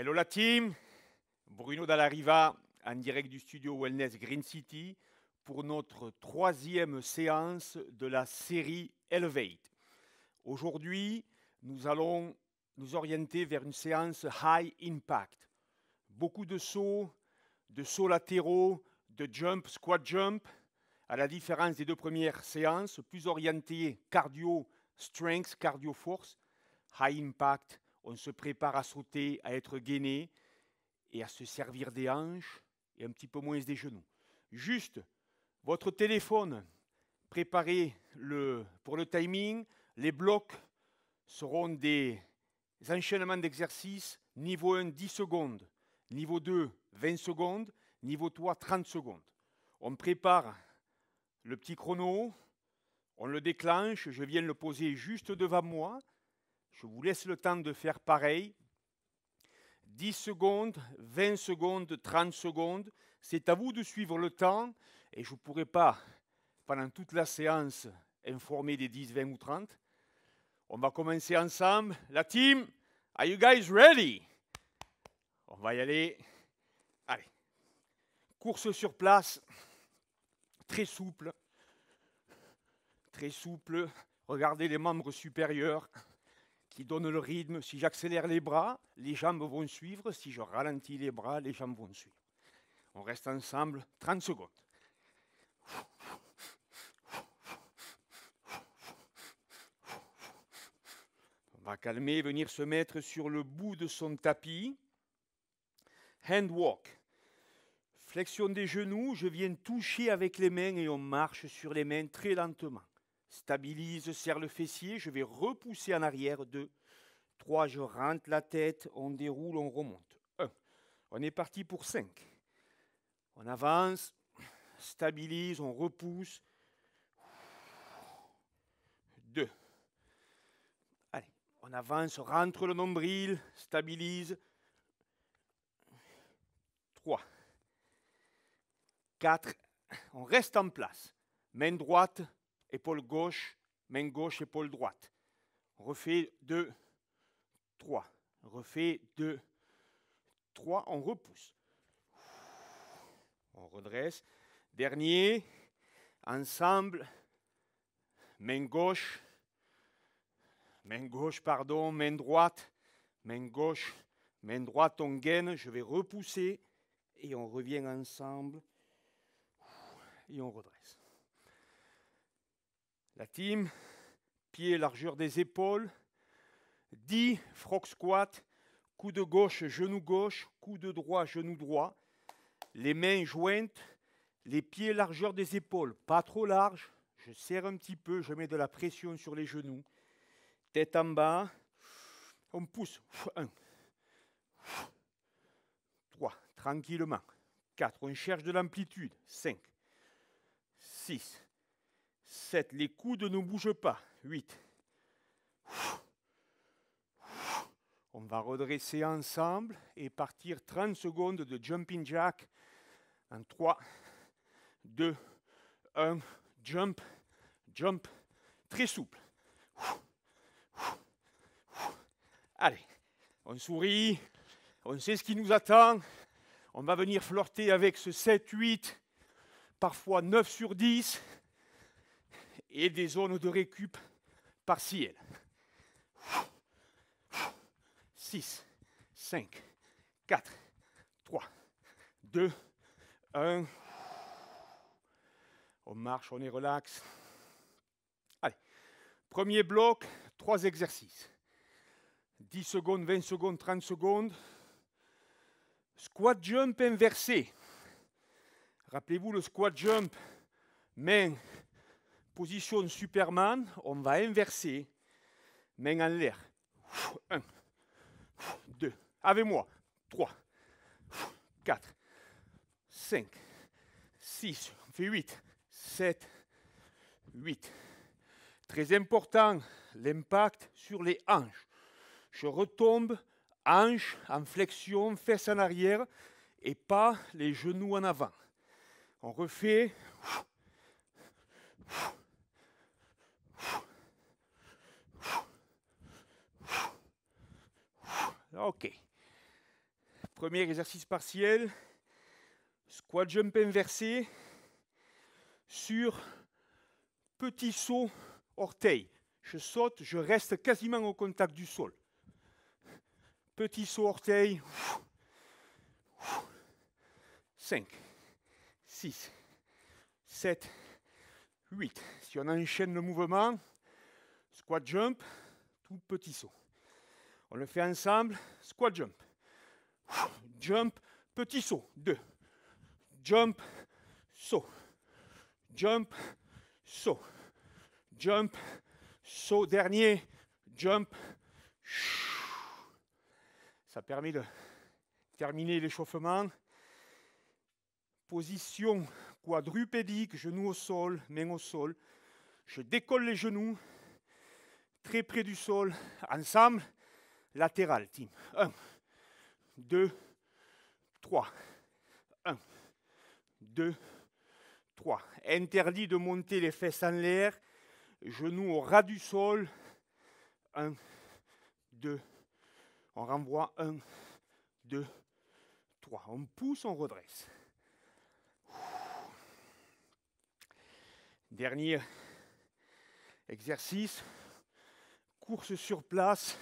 Hello la team, Bruno Dallariva en direct du studio Wellness Green City pour notre troisième séance de la série Elevate. Aujourd'hui, nous allons nous orienter vers une séance High Impact. Beaucoup de sauts latéraux, de jump, squat jump, à la différence des deux premières séances, plus orientées cardio strength, cardio force, High Impact. On se prépare à sauter, à être gainé et à se servir des hanches et un petit peu moins des genoux. Juste votre téléphone, préparez pour le timing. Les blocs seront des enchaînements d'exercices. Niveau 1, 10 secondes. Niveau 2, 20 secondes. Niveau 3, 30 secondes. On prépare le petit chrono. On le déclenche. Je viens le poser juste devant moi. Je vous laisse le temps de faire pareil. 10 secondes, 20 secondes, 30 secondes. C'est à vous de suivre le temps. Et je ne pourrai pas, pendant toute la séance, informer des 10, 20 ou 30. On va commencer ensemble. La team, are you guys ready? On va y aller. Allez. Course sur place. Très souple. Très souple. Regardez les membres supérieurs qui donne le rythme. Si j'accélère les bras, les jambes vont suivre. Si je ralentis les bras, les jambes vont suivre. On reste ensemble 30 secondes. On va calmer, venir se mettre sur le bout de son tapis. Hand walk. Flexion des genoux, je viens toucher avec les mains et on marche sur les mains très lentement. Stabilise, serre le fessier, je vais repousser en arrière. 2, 3, je rentre la tête, on déroule, on remonte. 1, on est parti pour 5. On avance, stabilise, on repousse. 2. Allez, on avance, rentre le nombril, stabilise. 3. 4, on reste en place. Main droite, épaule gauche, main gauche, épaule droite. On refait 2, 3. On refait 2, 3. On repousse. On redresse. Dernier. Ensemble. Main gauche, pardon, main droite. Main gauche, main droite, on gaine. Je vais repousser. Et on revient ensemble. Et on redresse. La team, pied, largeur des épaules. 10, frog squat, coude gauche, genou gauche, coude droit, genou droit. Les mains jointes, les pieds, largeur des épaules, pas trop large. Je serre un petit peu, je mets de la pression sur les genoux. Tête en bas, on pousse. 1, 3, tranquillement. 4, on cherche de l'amplitude. 5, 6, 7, les coudes ne bougent pas. 8. On va redresser ensemble et partir 30 secondes de jumping jack. En 3, 2, 1, jump, jump, très souple. Allez, on sourit, on sait ce qui nous attend. On va venir flirter avec ce 7, 8, parfois 9 sur 10 et des zones de récup partielles. 6, 5, 4, 3, 2, 1. On marche, on est relax. Allez, premier bloc, 3 exercices. 10 secondes, 20 secondes, 30 secondes. Squat jump inversé. Rappelez-vous le squat jump, main, position Superman. On va inverser, main en l'air. 1, 2, avec moi. 3, 4, 5, 6, on fait 8, 7, 8. Très important, l'impact sur les hanches. Je retombe, hanches en flexion, fesses en arrière et pas les genoux en avant. On refait. Ok. Premier exercice partiel, squat jump inversé sur petit saut orteil. Je saute, je reste quasiment au contact du sol. Petit saut orteil. 5, 6, 7, 8. Si on enchaîne le mouvement, squat jump, tout petit saut. On le fait ensemble, squat jump. Jump, petit saut. 2. Jump, saut. Jump, saut. Jump, saut. Dernier, jump. Ça permet de terminer l'échauffement. Position quadrupédique, genoux au sol, mains au sol. Je décolle les genoux, très près du sol. Ensemble, latéral, team. 1, 2, 3. 1, 2, 3. Interdit de monter les fesses en l'air. Genoux au ras du sol. 1, 2. On renvoie. 1, 2, 3. On pousse, on redresse. Dernier exercice. Course sur place.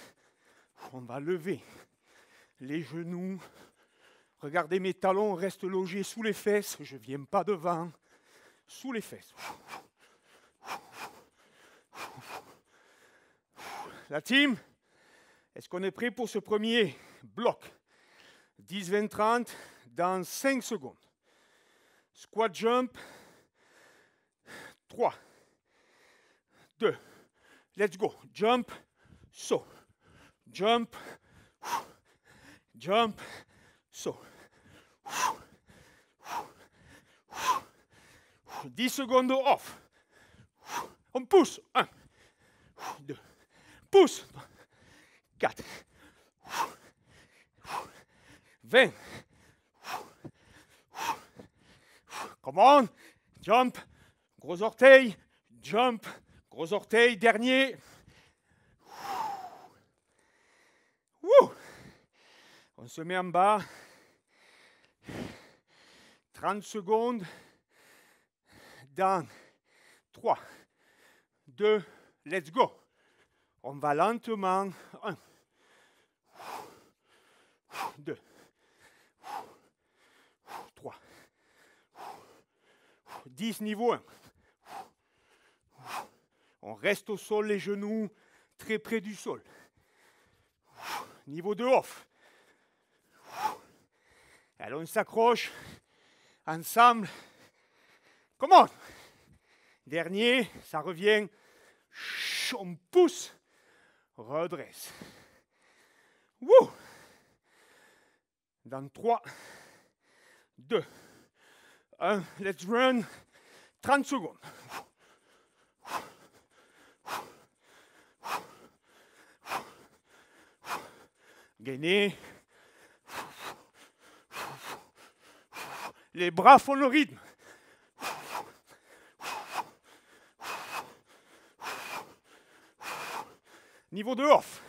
On va lever les genoux. Regardez mes talons restent logés sous les fesses. Je ne viens pas devant. Sous les fesses. La team, est-ce qu'on est prêt pour ce premier bloc? 10, 20, 30 dans 5 secondes. Squat jump. 3, 2, let's go. Jump, saut. Jump, jump, saut. 10 secondes off. On pousse. 1, 2, pousse. 4, 20. Come on. Jump. Gros orteil, jump, gros orteil, dernier. On se met en bas. 30 secondes. Dans 3, 2, let's go. On va lentement. 1, 2, 3, 10, niveau 1. On reste au sol, les genoux très près du sol. Niveau 2 off. Alors on s'accroche ensemble. Comment? Dernier, ça revient. On pousse. Redresse. Wouh. Dans 3, 2, 1, let's run. 30 secondes. Gainez. Les bras font le rythme. Niveau de off.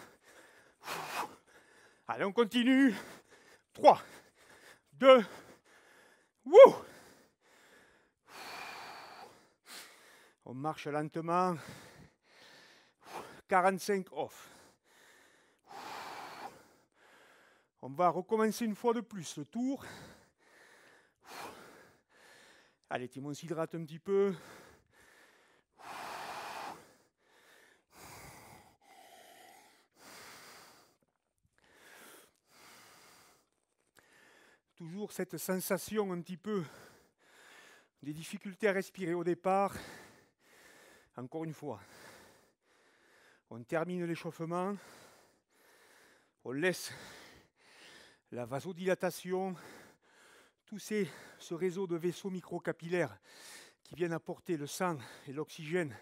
Allez, on continue. 3, 2, wouh. On marche lentement. 45 off. On va recommencer une fois de plus le tour. Allez, Tim, on s'hydrate un petit peu. Toujours cette sensation un petit peu des difficultés à respirer au départ. Encore une fois, on termine l'échauffement. On laisse la vasodilatation, tout ce réseau de vaisseaux microcapillaires qui viennent apporter le sang et l'oxygène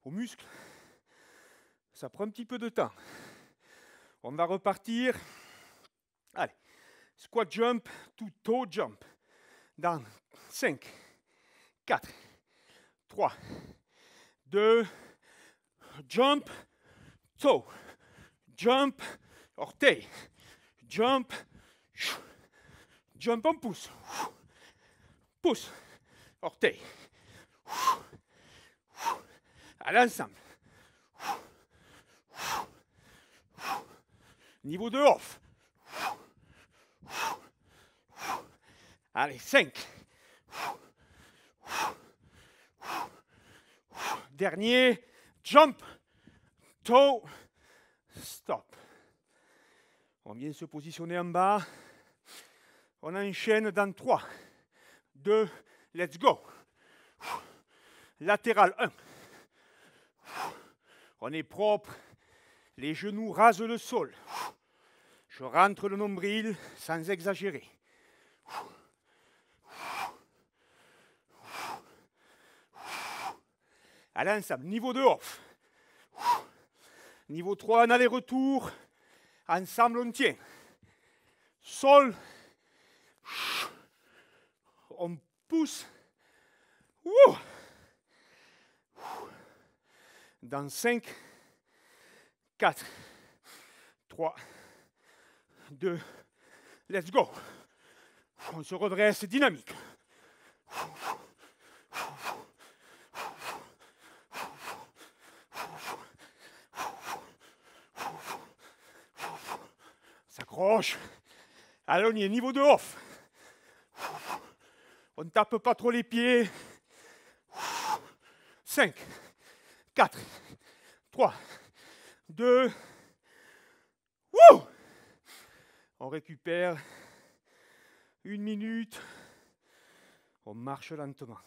aux muscles. Ça prend un petit peu de temps. On va repartir. Allez, squat jump to toe jump. Dans 5, 4, 3, 2, jump, toe, jump, orteil, jump, Jump, on pousse. Pousse. Orteil. À l'ensemble. Niveau de off. Allez, 5. Dernier. Jump. Toe. Stop. On vient se positionner en bas. On enchaîne dans 3, 2, let's go. Latéral 1. On est propre. Les genoux rasent le sol. Je rentre le nombril sans exagérer. À l'ensemble, niveau de off. Niveau 3, en aller-retour. Ensemble, on tient. Sol. On pousse. Dans 5, 4, 3, 2, let's go. On se redresse dynamique. S'accroche. Allez, on y est, niveau de off. On ne tape pas trop les pieds. 5, 4, 3, 2. On récupère 1 minute. On marche lentement.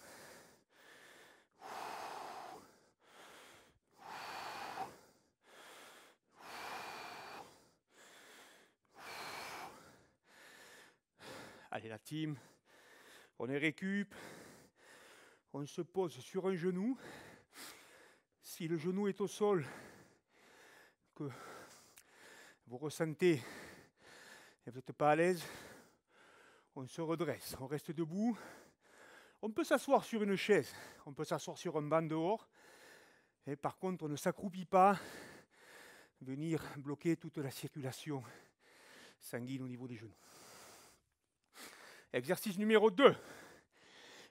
Allez, la team. On est récup. On se pose sur un genou. Si le genou est au sol, que vous ressentez et vous n'êtes pas à l'aise, on se redresse, on reste debout. On peut s'asseoir sur une chaise, on peut s'asseoir sur un banc dehors. Et par contre, on ne s'accroupit pas, venir bloquer toute la circulation sanguine au niveau des genoux. Exercice numéro 2.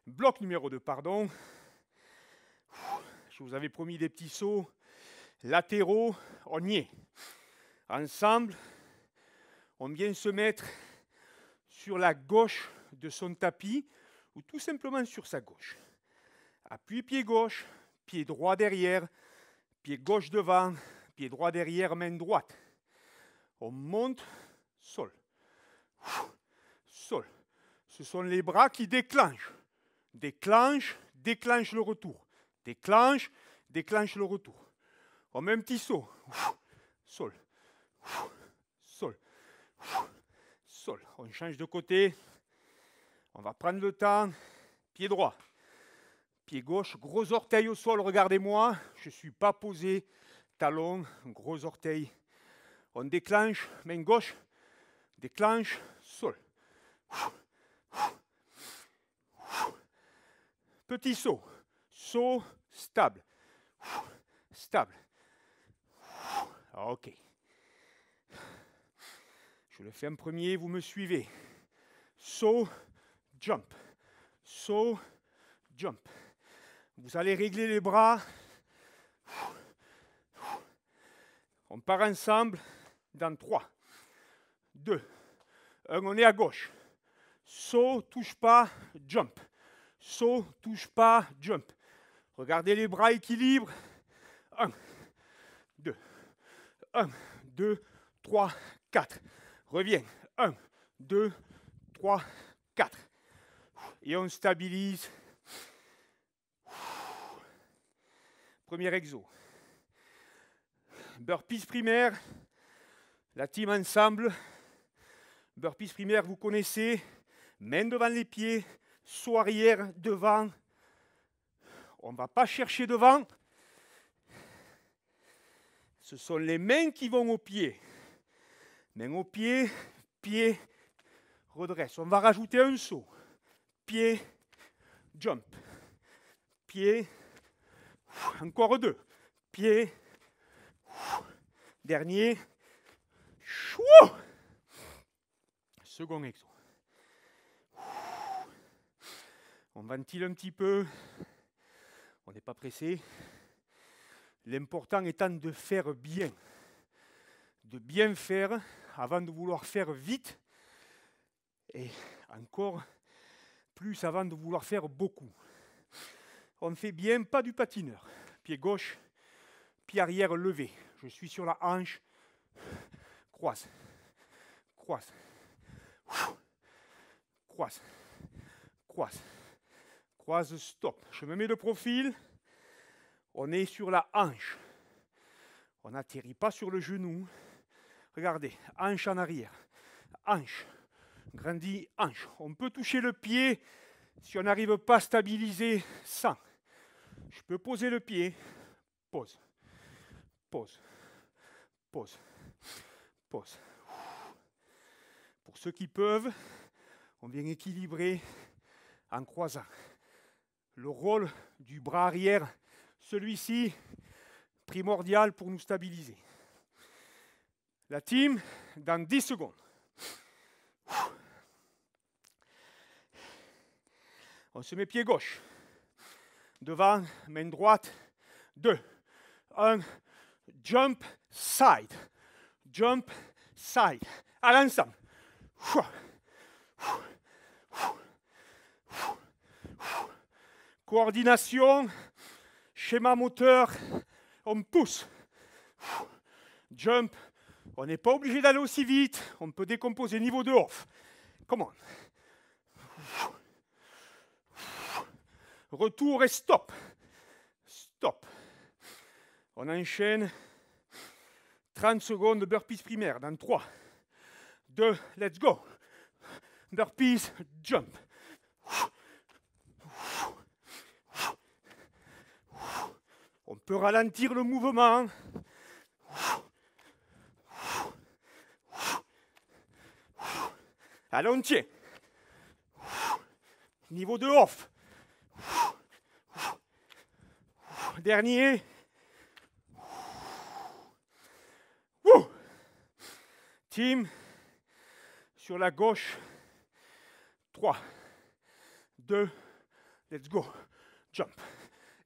Bloc numéro 2, pardon. Je vous avais promis des petits sauts latéraux, on y est. Ensemble, on vient se mettre sur la gauche de son tapis ou tout simplement sur sa gauche. Appui pied gauche, pied droit derrière, pied gauche devant, pied droit derrière, main droite. On monte, sol. Sol. Ce sont les bras qui déclenchent. Déclenche, déclenche le retour. Déclenche, déclenche le retour. On met un petit saut. Sol. Sol. Sol. On change de côté. On va prendre le temps. Pied droit. Pied gauche. Gros orteil au sol. Regardez-moi. Je ne suis pas posé. Talon. Gros orteil. On déclenche. Main gauche. Déclenche. Sol. Petit saut. Saut stable. Stable. Ok. Je le fais en premier, vous me suivez. Saut, jump. Saut, jump. Vous allez régler les bras. On part ensemble dans 3, 2, 1. On est à gauche. Saut, touche pas, jump. Saut, touche pas, jump. Regardez les bras, équilibre. 1, 2, 1, 2, 3, 4. Reviens. 1, 2, 3, 4. Et on stabilise. Premier exo. Burpees primaire. La team ensemble. Burpees primaire, vous connaissez. Main devant les pieds. Saut arrière, devant. On ne va pas chercher devant. Ce sont les mains qui vont aux pieds. Main au pied, pied, redresse. On va rajouter un saut. Pied, jump. Pied, encore 2. Pied, dernier. Second exo. On ventile un petit peu. On n'est pas pressé. L'important étant de faire bien. De bien faire avant de vouloir faire vite. Et encore plus avant de vouloir faire beaucoup. On fait bien, pas du patineur. Pied gauche, pied arrière levé. Je suis sur la hanche. Croise. Croise. Croise. Croise. Croise, stop. Je me mets de profil. On est sur la hanche. On n'atterrit pas sur le genou. Regardez, hanche en arrière. Hanche. Grandit, hanche. On peut toucher le pied si on n'arrive pas à stabiliser sans. Je peux poser le pied. Pose. Pose. Pose. Pose. Pour ceux qui peuvent, on vient équilibrer en croisant. Le rôle du bras arrière, celui-ci, primordial pour nous stabiliser. La team, dans 10 secondes. On se met pied gauche. Devant, main droite. 2, 1, jump, side. Jump, side. À l'ensemble. Coordination, schéma moteur, on pousse. Jump, on n'est pas obligé d'aller aussi vite, on peut décomposer niveau de off. Come on. Retour et stop. Stop. On enchaîne 30 secondes de burpees primaire dans 3, 2, let's go. Burpees, jump. On peut ralentir le mouvement. Allez, on tient. Niveau de off. Dernier. Team. Sur la gauche. 3, 2, let's go. Jump.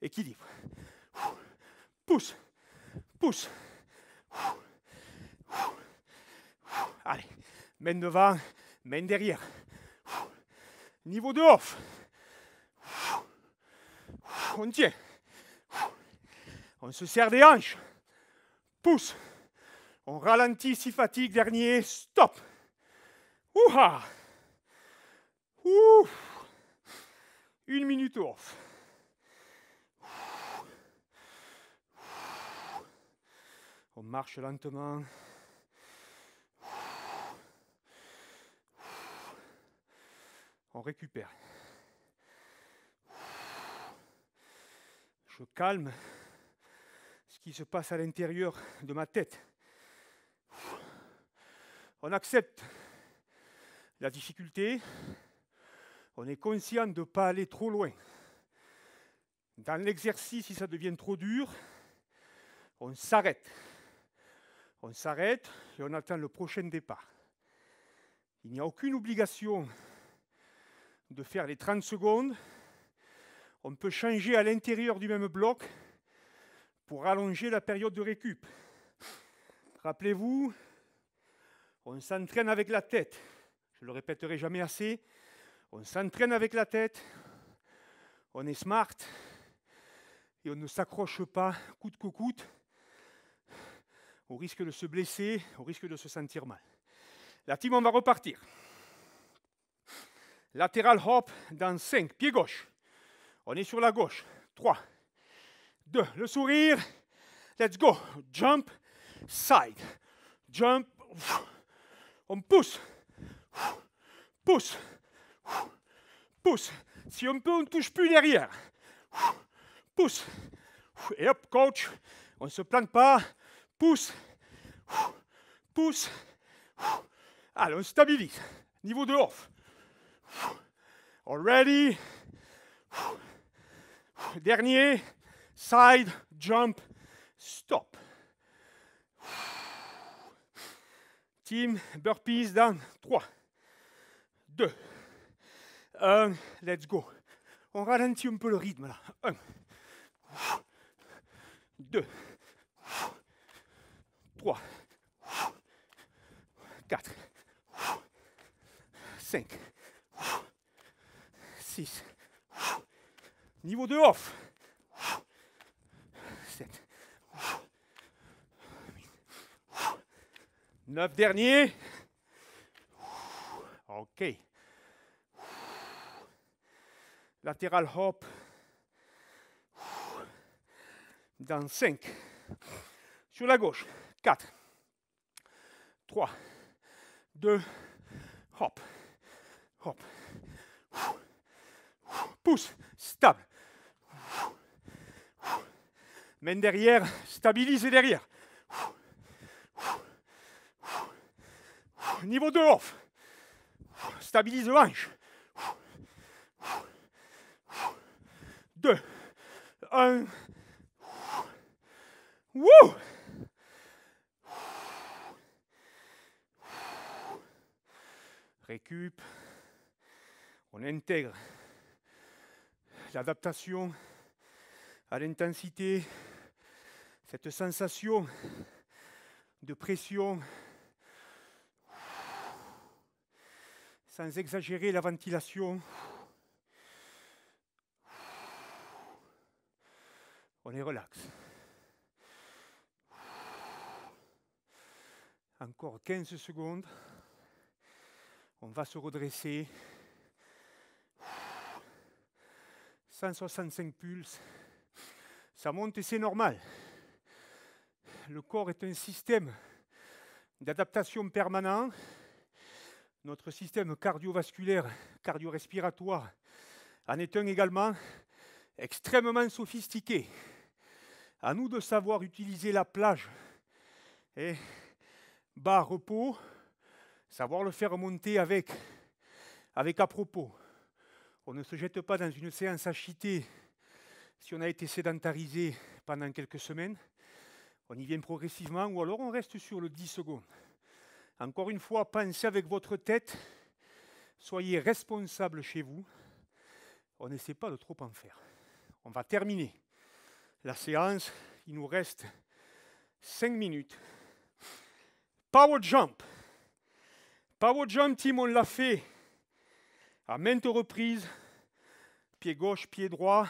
Équilibre. Pousse. Pousse. Allez. Main devant, main derrière. Niveau de off. On tient. On se serre des hanches. Pousse. On ralentit si fatigue. Dernier. Stop. Ouha. Ouh. 1 minute off. On marche lentement. On récupère. Je calme ce qui se passe à l'intérieur de ma tête. On accepte la difficulté. On est conscient de ne pas aller trop loin. Dans l'exercice, si ça devient trop dur, on s'arrête. On s'arrête et on attend le prochain départ. Il n'y a aucune obligation de faire les 30 secondes. On peut changer à l'intérieur du même bloc pour allonger la période de récup. Rappelez-vous, on s'entraîne avec la tête. Je ne le répéterai jamais assez. On s'entraîne avec la tête. On est smart. Et on ne s'accroche pas coûte que coûte au risque de se blesser, au risque de se sentir mal. La team, on va repartir. Latéral hop dans 5, pied gauche. On est sur la gauche. 3, 2, le sourire. Let's go. Jump, side. Jump. On pousse. Pousse. Pousse. Si on peut, on ne touche plus derrière. Pousse. Et hop, coach. On ne se plante pas. Pousse. Pousse. Allez, on stabilise. Niveau de off. All ready. Dernier. Side, jump, stop. Team, burpees dans 3, 2, 1, let's go. On ralentit un peu le rythme là. 1, 2, 3, 4, 5, 6. Niveau 2 off. 7. 9 derniers. OK. Latéral hop. Dans 5. Sur la gauche. 4. 3. 2. Hop. Hop. Pousse. Stable. Main derrière. Stabilisez derrière. Niveau 2 off. Stabilise le hanche. 2, 1. Wouh! Récup. On intègre l'adaptation à l'intensité, cette sensation de pression, sans exagérer la ventilation. On est relax. Encore 15 secondes. On va se redresser. 165 pulses. Ça monte et c'est normal. Le corps est un système d'adaptation permanent. Notre système cardiovasculaire, cardio-respiratoire en est un également extrêmement sophistiqué. À nous de savoir utiliser la plage et bas repos, savoir le faire monter avec à propos. On ne se jette pas dans une séance agitée si on a été sédentarisé pendant quelques semaines. On y vient progressivement ou alors on reste sur le 10 secondes. Encore une fois, pensez avec votre tête, soyez responsable chez vous. On n'essaie pas de trop en faire. On va terminer la séance. Il nous reste 5 minutes. Power jump. Power jump team, on l'a fait à maintes reprises. Pied gauche, pied droit.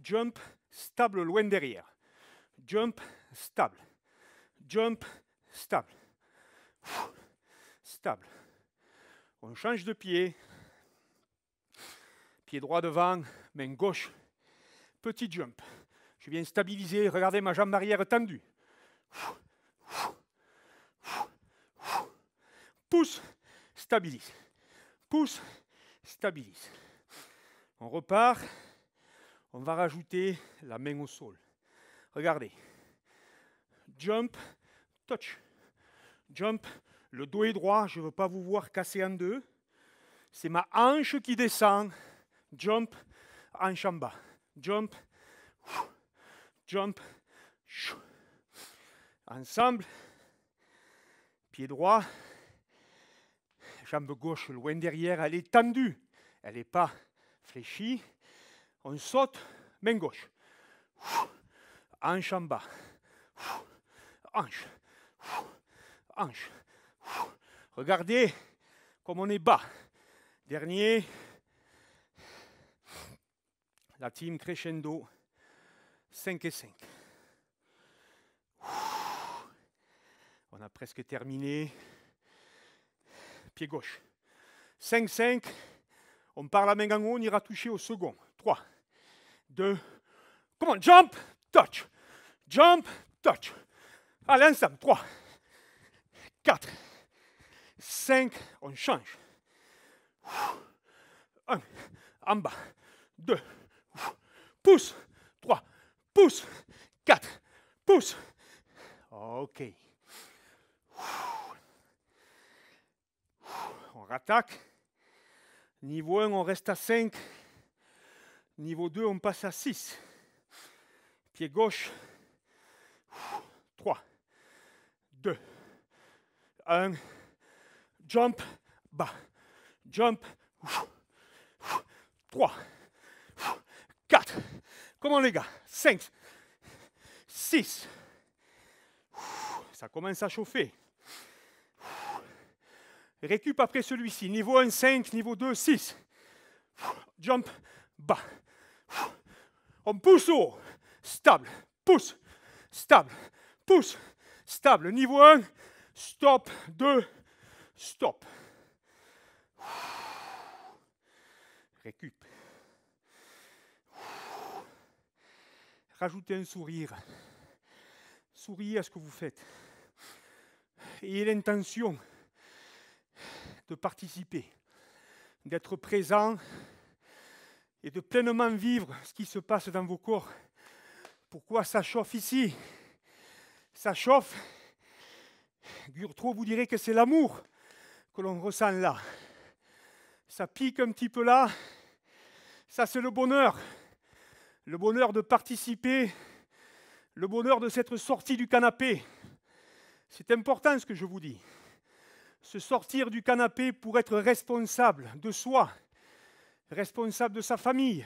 Jump, stable loin derrière. Jump, stable. Jump, stable. Stable. On change de pied. Pied droit devant, main gauche. Petit jump. Je viens stabiliser. Regardez ma jambe arrière tendue. Pousse, stabilise. Pousse, stabilise. On repart. On va rajouter la main au sol. Regardez. Jump, touch. Jump, le dos est droit. Je ne veux pas vous voir casser en deux. C'est ma hanche qui descend. Jump, hanche en bas. Jump, jump. Ensemble. Pied droit. Jambe gauche loin derrière. Elle est tendue. Elle n'est pas fléchie. On saute. Main gauche. Hanche en bas. Hanche. Hanche. Regardez comme on est bas. Dernier. La team crescendo. 5 et 5. On a presque terminé. Pied gauche. 5-5. On part la main en haut, on ira toucher au second. 3, 2, come on, jump, touch. Jump, touch. Allez, ensemble. 3, 4, 5. On change. 1, en bas. 2, pousse. 3, pousse. 4, pousse. OK. On rattaque. Niveau 1, on reste à 5. Niveau 2, on passe à 6. Pied gauche. 3, 2, 1. Jump, bas. jump, 3, 4, comment les gars, 5, 6, ça commence à chauffer. Récup après celui-ci, niveau 1, 5, niveau 2, 6, jump, bas, on pousse haut, stable, pousse, stable, pousse, stable, niveau 1, stop, 2, stop. Récup. Rajoutez un sourire. Souriez à ce que vous faites. Ayez l'intention de participer, d'être présent et de pleinement vivre ce qui se passe dans vos corps. Pourquoi ça chauffe ici? Ça chauffe. Gurtro vous dirait que c'est l'amour que l'on ressent là. Ça pique un petit peu là. Ça, c'est le bonheur. Le bonheur de participer. Le bonheur de s'être sorti du canapé. C'est important ce que je vous dis. Se sortir du canapé pour être responsable de soi, responsable de sa famille.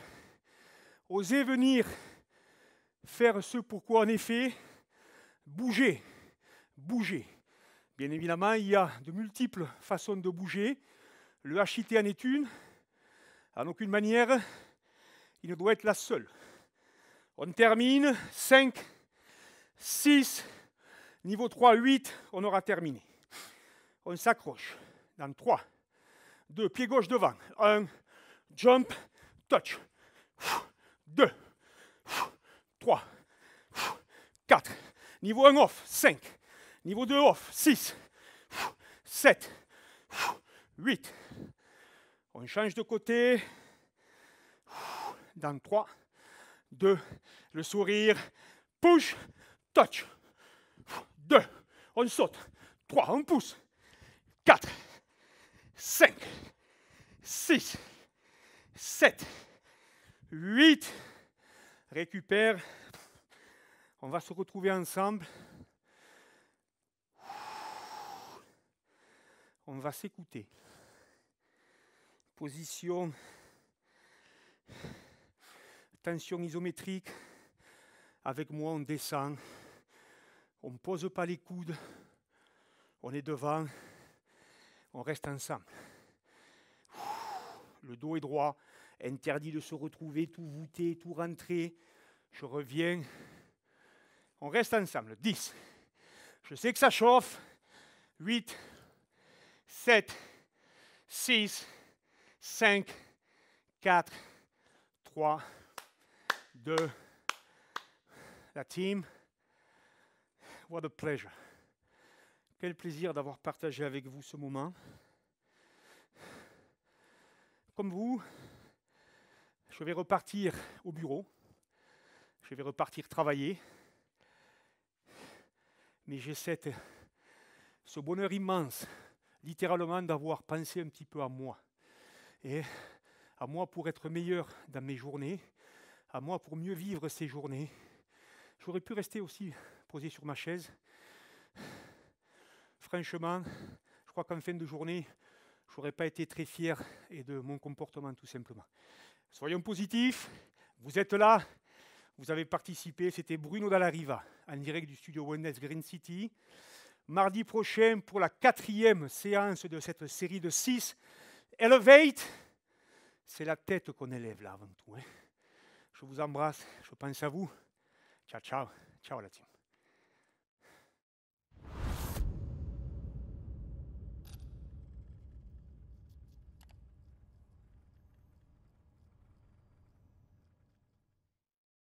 Oser venir faire ce pourquoi on est fait. Bouger. Bouger. Bien évidemment, il y a de multiples façons de bouger. Le HIIT en est une. En aucune manière, il ne doit être la seule. On termine. 5, 6, niveau 3, 8, on aura terminé. On s'accroche. Dans 3, 2, pied gauche devant. 1, jump, touch. 2, 3, 4. Niveau 1 off, 5. Niveau 2 off, 6, 7, 8. On change de côté. Dans 3, 2, le sourire. Push, touch. 2, on saute. 3, on pousse. 4, 5, 6, 7, 8. Récupère. On va se retrouver ensemble. On va s'écouter. Position. Tension isométrique. Avec moi, on descend. On ne pose pas les coudes. On est devant. On reste ensemble. Le dos est droit. Interdit de se retrouver tout voûté, tout rentré. Je reviens. On reste ensemble. 10. Je sais que ça chauffe. 8, 7, 6, 5, 4, 3, 2. La team. What a pleasure. Quel plaisir d'avoir partagé avec vous ce moment. Comme vous, je vais repartir au bureau. Je vais repartir travailler. Mais j'ai ce bonheur immense, littéralement, d'avoir pensé un petit peu à moi. Et à moi pour être meilleur dans mes journées, à moi pour mieux vivre ces journées. J'aurais pu rester aussi posé sur ma chaise. Franchement, je crois qu'en fin de journée, je n'aurais pas été très fier et de mon comportement tout simplement. Soyons positifs, vous êtes là, vous avez participé, c'était Bruno Dallariva, en direct du studio Wellness Green City. Mardi prochain, pour la 4e séance de cette série de 6, Elevate, c'est la tête qu'on élève là avant tout. Hein. Je vous embrasse, je pense à vous. Ciao, ciao, ciao la team.